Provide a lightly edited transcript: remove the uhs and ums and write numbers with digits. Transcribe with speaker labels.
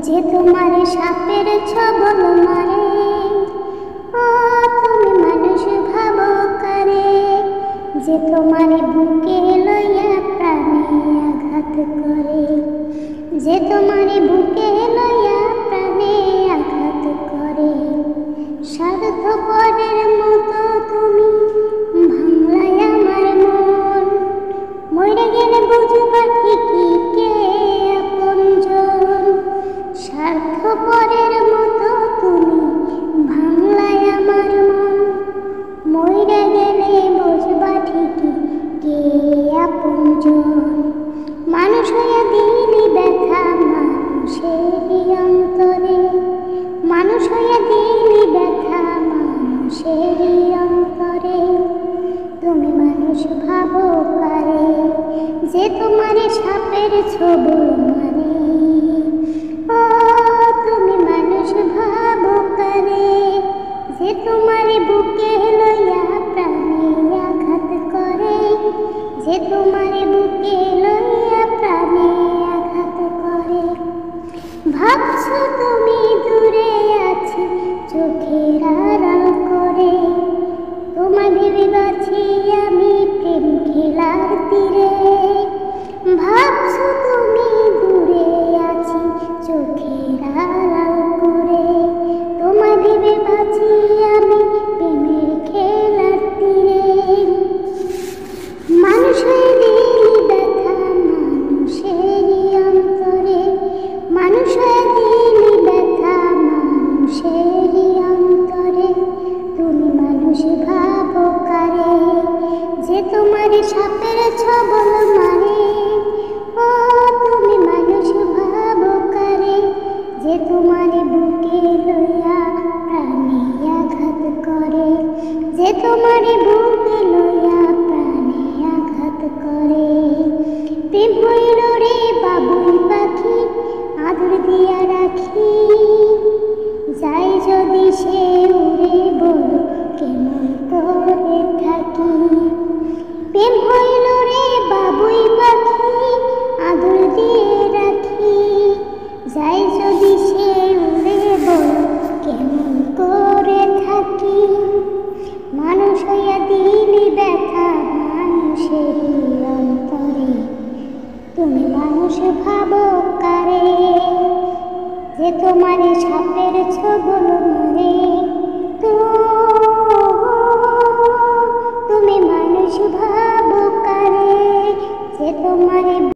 Speaker 1: যে তোমারে সাপের ছবল মারে, ও তুমি মানুষ ভাবো কারে, যে তোমারে বুকে লইয়া প্রাণে আঘাত করে, যে তোমারে বুকে লইয়া প্রাণে আঘাত করে। স্বার্থপরের মতো তুমি ভাঙলাই আমার মন, মরে গেলে বুঝবা ঠিকই কে আপনজন। স্বার্থপরের মতো তুমি ভাঙলাই আমার মন, মরে গেলে বুঝবা ঠিকই কে আপনজন। মানুষ হইয়া দিলি ব্যথা মানুষেরই অন্তরে, মানুষ হইয়া দিলি ব্যথা মানুষেরই অন্তরে। তুমি মানুষ ভাবো কারে, যে তোমারে সাপের ছবল মারে, ও তুমি মানুষ ভাবো কারে, যে তোমারে বুকে লইয়া প্রাণে আঘাত করে, যে তোমারে বুকে লইয়া প্রাণে আঘাত করে। ভাবছো তুমি দূরে আছি চোখের আড়াল করে, তোমায় ভেবে বাঁচি আমি প্রেম খেলার তীরে। ভাবছো তুমি দূরে আছি চোখের আড়াল করে, তোমায় ভেবে বাঁচি আমি প্রেমের খেলার তীরে। মানুষ হয়ে দিলি ব্যথা মানুষেরই অন্তরে, মানুষ হয়ে দিলি ব্যথা মানুষেরই অন্তরে। তুমি মানুষ ভাবো কারে, যে তোমারে সাপের ছবল মারে, ও তুমি মানুষ ভাবো কারে, যে তোমারে বুকে লইয়া প্রাণে আঘাত করে, যে তোমারে বুকে লইয়া প্রাণে আঘাত করে। প্রেম হইল রে বাবুই পাখি আদর দিয়া রাখি, যাই যদি সে উড়ে বল কেমন করে থাকি। প্রেম হইল রে বাবুই পাখি আদর দিয়ে রাখি, যাই যদি সে উড়ে বল কেমন করে থাকি। মানুষ হইয়া দিলি ব্যথা মানুষেরই অন্তরে, তুমি মানুষ ভাবো কারে, যে তোমারে সাপের ছবল মারে, তুমি মানুষ ভাবো কারে, যে তোমারে